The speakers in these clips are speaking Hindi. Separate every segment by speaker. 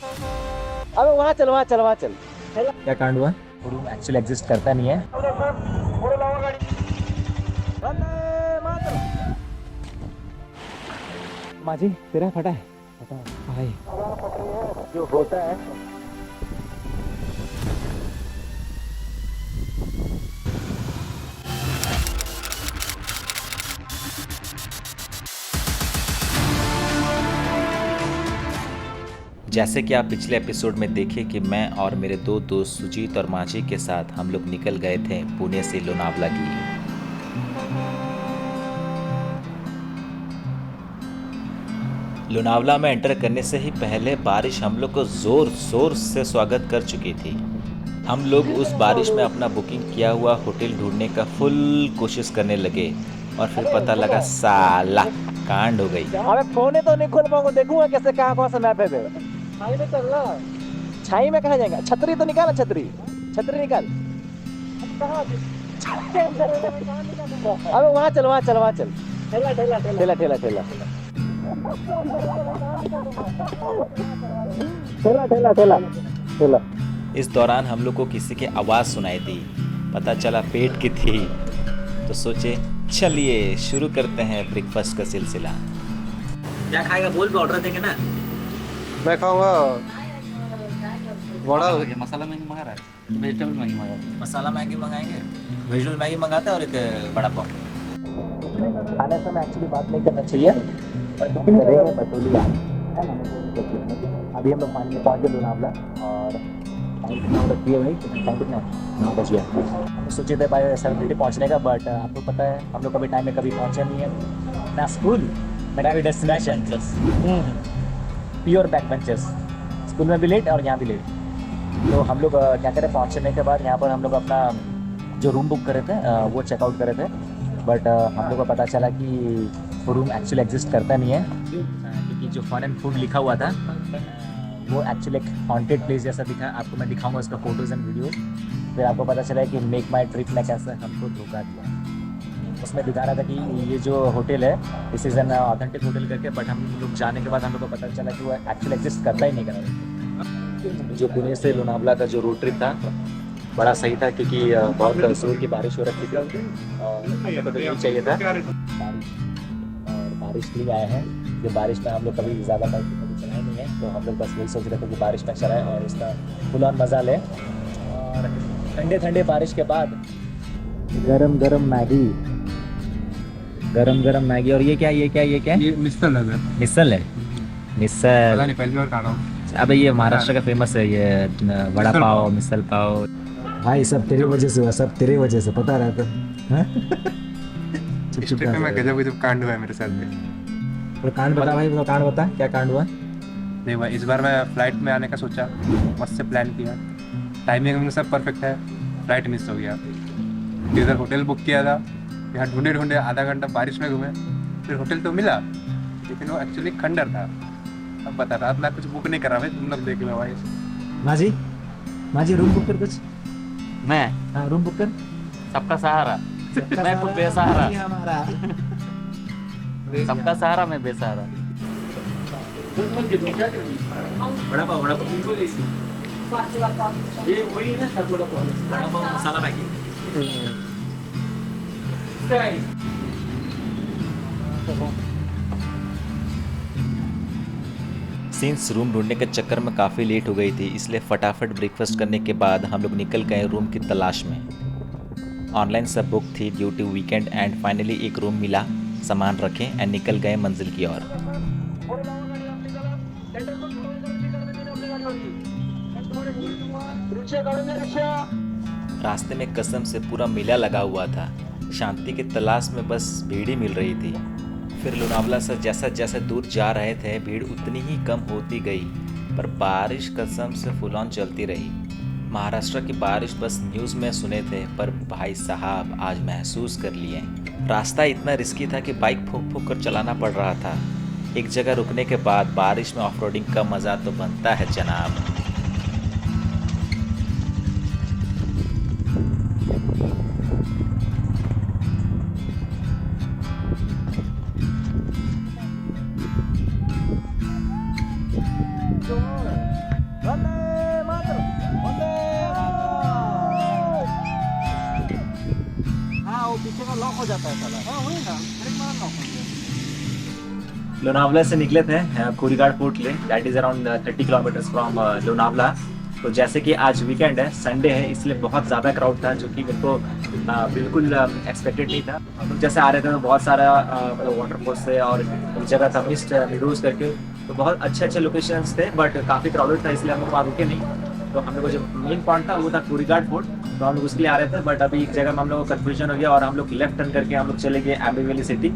Speaker 1: अबे वहाँ चल, वहाँ चल, वहाँ चल।
Speaker 2: क्या कांड हुआ? रूम एक्चुअली एग्जिस्ट करता नहीं है। माझी तेरा फटा है, फटा है भाई। जो होता है
Speaker 3: जैसे कि आप पिछले एपिसोड में देखे कि मैं और मेरे दो दोस्त सुजीत और माझी के साथ हम लोग निकल गए थे पुणे से लोनावला के लिए। लोनावला में एंटर करने से ही पहले बारिश हम लोग को जोर जोर से स्वागत कर चुकी थी। हम लोग उस बारिश में अपना बुकिंग किया हुआ होटल ढूंढने का फुल कोशिश करने लगे और फिर पता लगा साला कांड हो गई।
Speaker 1: अबे फोन है तो नहीं खोल पाऊंगा, देखूंगा कैसे कहाँ कौन सा मैप है बे। छाई में चल रहा, छाई में कहाँ जाएगा? छतरी तो निकाल, छतरी छतरी निकाल। अबे वहाँ चल, वहाँ चल, वहाँ चल। ठेला ठेला ठेला ठेला ठेला ठेला ठेला ठेला ठेला।
Speaker 3: इस दौरान हम लोग को किसी की आवाज़ सुनाई दी, पता चला पेट की थी, तो सोचे चलिए शुरू करते हैं ब्रेकफास्ट का सिलसिला। क्या खाएगा बोल पे ऑर्डर देंगे ना।
Speaker 4: मैं खाऊंगा वड़ा।
Speaker 3: मसाला मैगी मंगा रहा है, वेजिटेबल मैगी मंगा रहा है। मसाला मैगी मंगाएंगे, वेजिटेबल मैगी मंगाते हैं और एक बड़ा पाव।
Speaker 2: खाने से में एक्चुअली बात नहीं करना चाहिए, करेंगे बतौली यार। अभी हम लोग फाइनली पहुँच गए लोनावला और टाइम कितना रखी है भाई? टाइम कितना है? 9 बज गया। हम सोचे थे बाय 7:30 पहुँचने का, बट आपको पता है हम लोग कभी टाइम में कभी पहुँचे नहीं है ना। स्कूल मेरा भी destination pure back benchers, school में भी लेट और यहाँ भी लेट। तो हम लोग क्या करें, पहुँचने के बाद यहाँ पर हम लोग अपना जो रूम बुक करे थे वो चेकआउट करे थे, बट हम लोग को पता चला कि वो रूम एक्चुअली एग्जिस्ट करता नहीं है, क्योंकि जो फन एंड फूड लिखा हुआ था वो एक्चुअली एक हॉन्टेड प्लेस जैसा दिखा। आपको मैं दिखाऊंगा उसका फोटोज़ एंड वीडियो, फिर आपको पता चला कि मेक माई ट्रिप ने कैसे हमको धोखा दिया। उसमें दिखा रहा था कि ये जो होटल है this is an authentic hotel करके, बट हम लोग जाने के बाद हम लोग को पता चला कि वो एक्चुअली एग्जिस्ट करता ही नहीं कर रहा। जो पुणे से लोनावला का जो रोड ट्रिप था बड़ा सही था, क्योंकि बहुत जोर की बारिश हो रखी थी और हमें तो बिल्कुल चाहिए था बारिश, और बारिश के लिए आए हैं। जो बारिश में हम लोग कभी ज़्यादा बाइक कभी चलाए नहीं है, तो हम लोग बस वही सोच रहे थे कि बारिश में चलाएं और इसका फुल ऑन मज़ा लें। और ठंडे ठंडे बारिश के बाद गरम गरम मैगी, गरम गरम मैगी। और ये क्या, ये क्या, ये क्या?
Speaker 4: ये मिसल है।
Speaker 2: मिसल है, मिसल।
Speaker 4: पता नहीं, पहली बार खा रहा हूँ।
Speaker 2: अबे ये महाराष्ट्र का फेमस है, ये वड़ा पाव, मिसल पाव। भाई सब तेरे वजह से हुआ, सब तेरे वजह से, पता रहता है।
Speaker 4: इस ट्रिप में मैं गजब गजब कांड हुआ है मेरे साथ में।
Speaker 2: और कांड बता भाई, वो कांड बता, क्या कांड हुआ?
Speaker 4: नहीं भाई, इस बार मैं फ्लाइट में आने का सोचा, मस्त से प्लान किया, टाइमिंग में सब परफेक्ट है, फ्लाइट मिस हो गया। फिर इधर होटल बुक किया था, यहाँ ढूंढे ढूंढे आधा घंटा बारिश में घूमे, फिर होटल तो मिला लेकिन वो एक्चुअली खंडर था। अब बता रहा मैं कुछ बुक नहीं करा भाई, तुम लोग देख लो भाई।
Speaker 2: माजी, माजी रूम बुक कर कुछ।
Speaker 3: मैं
Speaker 2: हाँ रूम बुक कर।
Speaker 3: सबका सहारा, मैं खुद बेसहारा।
Speaker 2: हमारा
Speaker 3: सबका सहारा, मैं बेसहारा। बड़ा पाव, बड़ा पाव। ये वही है ना, बड़ा पाव मसाला मैगी। सिंस रूम ढूंढने के चक्कर में काफ़ी लेट हो गई थी, इसलिए फटाफट ब्रेकफास्ट करने के बाद हम लोग निकल गए रूम की तलाश में। ऑनलाइन सब बुक थी due to weekend and finally एक रूम मिला, सामान रखें एंड निकल गए मंजिल की ओर। रास्ते में कसम से पूरा मेला लगा हुआ था, शांति की तलाश में बस भीड़ ही मिल रही थी। फिर लोनावला से जैसा जैसा दूर जा रहे थे भीड़ उतनी ही कम होती गई, पर बारिश कसम से फुल ऑन चलती रही। महाराष्ट्र की बारिश बस न्यूज़ में सुने थे, पर भाई साहब आज महसूस कर लिए। रास्ता इतना रिस्की था कि बाइक फूंक फूंक कर चलाना पड़ रहा था। एक जगह रुकने के बाद बारिश में ऑफ रोडिंग का मज़ा तो बनता है जनाब।
Speaker 1: लॉक हो जाता है साला। हाँ वही ना, ब्रेक मारा लॉक हो गया।
Speaker 3: लोनावला से निकले थे कोरीघाट फोर्ट ले, that is around 30 kilometres from Lonavala. तो जैसे कि आज वीकेंड है, संडे है, इसलिए बहुत ज़्यादा क्राउड था, जो कि मेरे को बिल्कुल एक्सपेक्टेड नहीं था। हम लोग जैसे आ रहे थे तो बहुत सारा मतलब वाटरफॉल्स थे और एक जगह था मिस्ट मीडोज करके, तो बहुत अच्छे अच्छे लोकेशंस थे, बट काफ़ी क्राउडेड था, इसलिए हम लोग वहाँ रुके नहीं। तो हम लोग को जो मेन पॉइंट था वो था कोरीघाट फोर्ट, तो हम लोग उसके लिए आ रहे थे, बट अभी एक जगह में हम लोग को कन्फ्यूजन हो गया और हम लोग लेफ्ट टर्न करके हम लोग चले गए एम्बी वैली सिटी।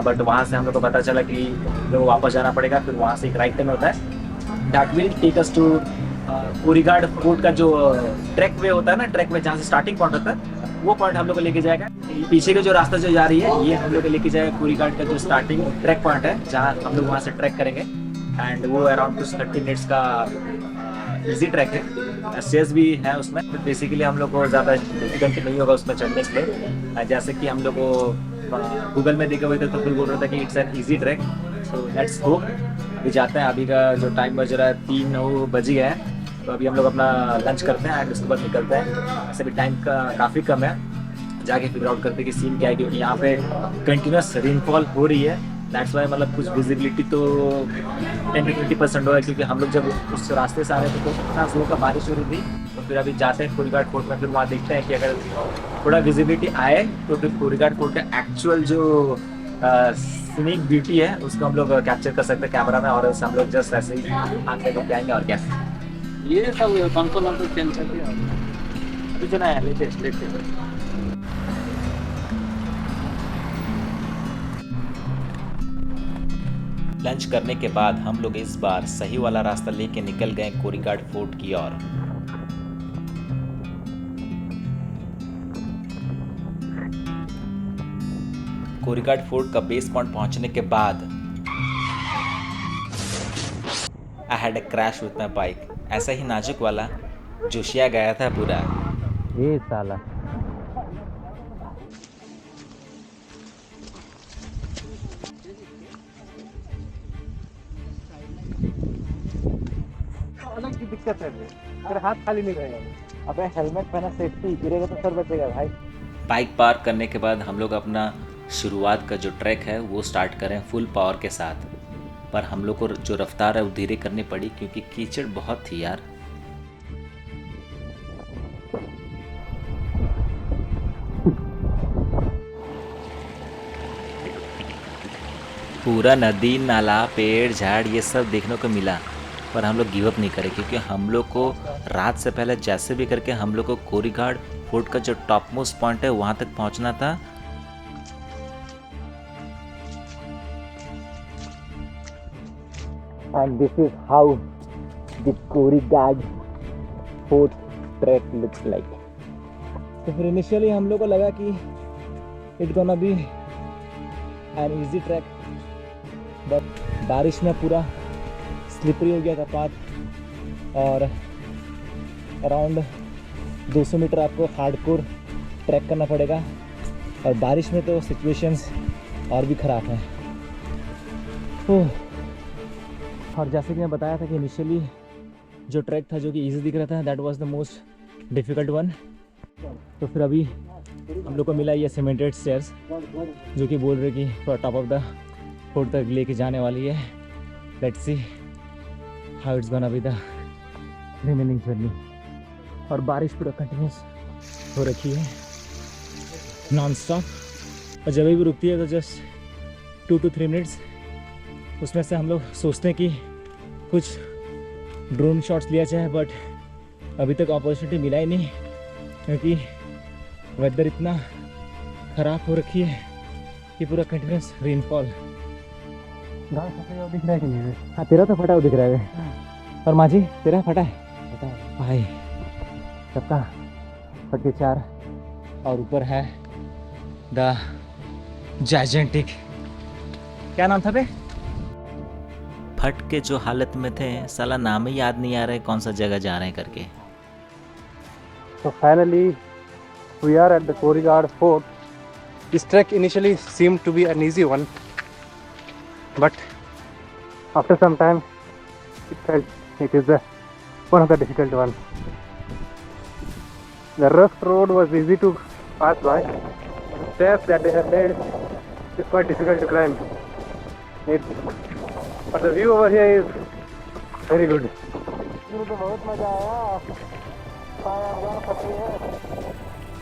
Speaker 3: बट वहाँ से हम लोग को पता चला कि लोग वापस जाना पड़ेगा, फिर वहाँ से एक राइट टर्न होता है, that will take us to Korighat fort का जो ट्रैक वे होता है ना, ट्रैक वे जहाँ से स्टार्टिंग पॉइंट होता है, वो पॉइंट हम लोग को लेके जाएगा। पीछे का जो रास्ता जो जा रही है, ये हम लोग को लेके जाएगा कोरीघाट का जो स्टार्टिंग ट्रैक पॉइंट है, जहाँ हम लोग वहाँ से ट्रैक करेंगे। एंड वो अराउंड कुछ 30 मिनट्स का इजी ट्रैक है, स्टेज भी है उसमें, तो बेसिकली हम लोग को ज़्यादा डिफिकल्टी नहीं होगा उसमें चढ़ने के लिए। जैसे कि हम लोग को गूगल में देखे हुए थे तो फिर बोल रहा था कि it's an easy track, so let's go. अभी जाते हैं, अभी का जो टाइम बज रहा है 3 बज गया है, तो अभी हम लोग अपना लंच करते हैं एंड उसके बाद निकलते हैं। ऐसे भी टाइम का काफ़ी कम है, जाके फिगर आउट करते हैं कि सीन क्या है, क्योंकि यहाँ पे कंटिन्यूस रेनफॉल हो रही है, दैट्स वाई मतलब कुछ विजिबिलिटी तो 10 to 20% हो है, क्योंकि हम लोग जब उस रास्ते से आ रहे थे तो इतना जोर का बारिश हो रही थी। तो फिर अभी जाते हैं कोरीघाट फोर्ट में, फिर वहाँ देखते हैं कि अगर थोड़ा विजिबिलिटी आए तो फिर कोरीघाट फोर्ट का एक्चुअल जो सीनिक ब्यूटी है उसको हम लोग कैप्चर कर सकते हैं कैमरा में, और उससे हम लोग जस्ट ऐसे ही आंखें को जाएंगे। और क्या
Speaker 1: ये सब कंसोल चेंज कर दिया अभी जो नया लेटेस्ट।
Speaker 3: लंच करने के बाद हम लोग इस बार सही वाला रास्ता लेके निकल गए कोरीघाट फोर्ट की ओर। कोरीघाट फोर्ट का बेस पॉइंट पहुंचने के बाद I had a crash with my bike, ऐसा ही नाजुक वाला, जोशिया गया था पूरा।
Speaker 2: ये साला
Speaker 1: अलग की दिक्कत है, तेरा हाथ खाली नहीं रहेगा। अबे हेलमेट पहना, सेफ्टी, गिरेगा तो सर बचेगा भाई।
Speaker 3: बाइक पार्क करने के बाद हम लोग अपना शुरुआत का जो ट्रैक है वो स्टार्ट करें फुल पावर के साथ, पर हम लोग को जो रफ्तार है वो धीरे करनी पड़ी, क्योंकि कीचड़ बहुत थी यार। पूरा नदी नाला पेड़ झाड़ ये सब देखने को मिला, पर हम लोग गिव अप नहीं करें, क्योंकि हम लोग को रात से पहले जैसे भी करके हम लोग को कोरीघाट फोर्ट का जो टॉप मोस्ट पॉइंट है वहाँ तक पहुँचना था।
Speaker 2: and this is how the Korighat fort track looks like।
Speaker 1: तो फिर इनिशियली हम लोग को लगा कि it gonna be an easy track, but बारिश में पूरा स्लिपरी हो गया था पाथ, और अराउंड 200 मीटर आपको हार्डकोर ट्रैक करना पड़ेगा, और बारिश में तो सिचुएशंस और भी ख़राब है। और जैसे कि मैं बताया था कि इनिशियली जो ट्रैक था जो कि इजी दिख रहा था, that was the most difficult one. तो फिर अभी हम लोग को मिला ये सीमेंटेड स्टेयर्स, जो कि बोल रहे कि टॉप ऑफ द फोर्ट तक लेके जाने वाली है। Let's see how it's gonna be the remaining journey. और बारिश पूरा कंटिन्यूस हो रखी है नॉन स्टॉप, और जब भी रुकती है तो जस्ट 2 to 3 मिनट्स। उसमें से हम लोग सोचते हैं कि कुछ ड्रोन शॉट्स लिया जाए, बट अभी तक अपॉर्चुनिटी मिला ही नहीं, क्योंकि वेदर इतना ख़राब हो रखी है कि पूरा कंटिन्यूस रेनफॉल।
Speaker 2: गाँव फटा हुआ दिख रहा है कि नहीं?
Speaker 1: हाँ तेरा तो फटा हुआ दिख रहा है, और माझी तेरा फटा है भाई, सबका फट के 4। और ऊपर है द जायजेंटिक, क्या नाम था बे?
Speaker 3: फट के जो हालत में थे, साला नाम ही याद नहीं आ रहा है कौन सा जगह जा रहे हैं करके।
Speaker 4: So finally, we are at the कोरीघाट fort. This trek initially seemed to be an easy one, but after some time, it felt it is one of the difficult ones. The rough road was easy to pass by, stairs that they have made is quite difficult to climb. But the view over here is very good.
Speaker 2: मुझे बहुत मजा आया।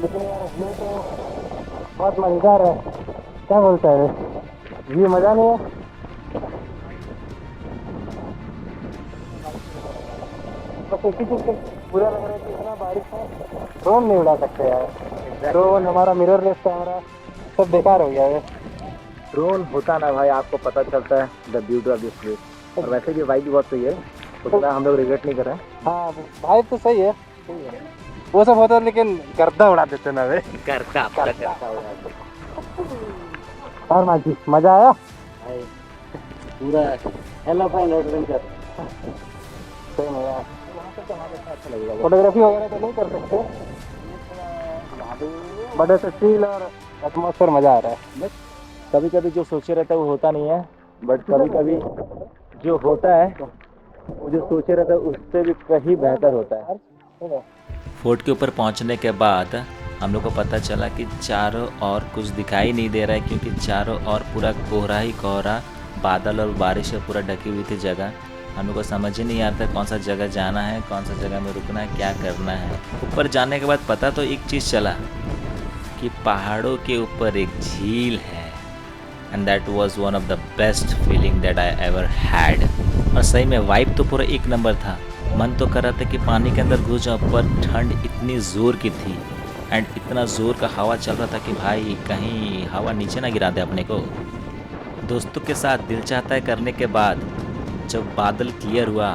Speaker 2: लेकिन यार व्यू तो बहुत मजेदार है। क्या बोलता है व्यू मजा नहीं है? बस एक ही चीज बुरा लग रहा है कि इतना बारिश है ड्रोन नहीं उड़ा सकते यार। ड्रोन हमारा मिररलेस कैमरा सब बेकार हो गया है।
Speaker 1: ड्रोन होता ना भाई, आपको पता चलता है the beauty of this place. और वैसे भी वाइब भी बहुत सही है, उतना हम लोग रिग्रेट नहीं कर रहे हैं।
Speaker 2: हाँ भाई तो सही है वो सब होता है, लेकिन गर्दा उड़ा देते ना वे।
Speaker 1: करता
Speaker 2: और माजी मजा आया
Speaker 1: पूरा एलिफेंट एडवेंचर।
Speaker 2: सही मजा। फोटोग्राफी वगैरह तो नहीं कर सकते, बट ऐसे फील और एटमॉस्फेयर मजा आ रहा है।
Speaker 1: कभी कभी जो सोचे रहता है वो होता नहीं है, बट कभी कभी जो होता है वो जो सोचे रहता है उससे भी कहीं बेहतर होता है।
Speaker 3: फोर्ट के ऊपर पहुंचने के बाद हम लोग को पता चला कि चारों ओर कुछ दिखाई नहीं दे रहा है, क्योंकि चारों ओर पूरा कोहरा ही कोहरा, बादल और बारिश से पूरा ढकी हुई थी जगह। हम लोग को समझ ही नहीं आता कौन सा जगह जाना है, कौन सा जगह में रुकना है, क्या करना है। ऊपर जाने के बाद पता तो एक चीज़ चला कि पहाड़ों के ऊपर एक झील है, and that was one of the best feeling that I ever had. और सही में वाइब तो पूरा एक नंबर था। मन तो कर रहा था कि पानी के अंदर घुस जाओ, पर ठंड इतनी ज़ोर की थी एंड इतना ज़ोर का हवा चल रहा था कि भाई कहीं हवा नीचे ना गिरा दे अपने को। दोस्तों के साथ दिल चाहता है करने के बाद जब बादल क्लियर हुआ,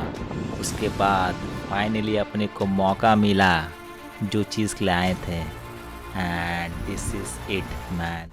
Speaker 3: उसके बाद फाइनली अपने को मौका मिला जो चीज़ के लिए आए थे, and this is it man.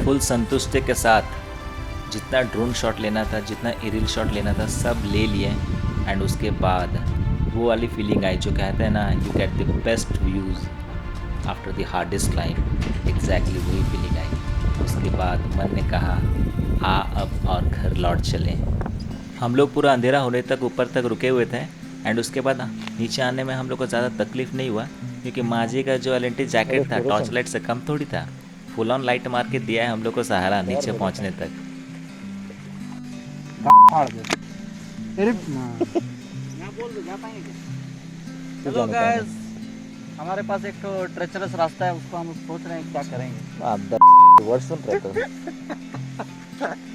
Speaker 3: Full संतुष्टि के साथ जितना ड्रोन शॉट लेना था, जितना एरियल शॉट लेना था, सब ले लिए। एंड उसके बाद वो वाली फीलिंग आई जो कहते हैं ना, you get the best views after the hardest climb. Exactly वही फीलिंग आई। उसके बाद मन ने कहा आ अब और घर लौट चलें। हम लोग पूरा अंधेरा होने तक ऊपर तक रुके हुए थे, एंड उसके बाद नीचे आने में हम लोग को ज़्यादा तकलीफ़ नहीं हुआ, क्योंकि माजी का जो एलएनटी जैकेट था टॉर्च लाइट से कम थोड़ी था। फुल ऑन लाइट मार के दिया है हम लोग को सहारा नीचे पहुंचने तक।
Speaker 2: हेलो गाइस, हमारे पास एक तो ट्रेचरस रास्ता है, उसको हम सोच रहे हैं क्या करेंगे।
Speaker 1: आप वर्ड सुन रहे थे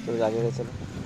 Speaker 1: तो आगे चलो।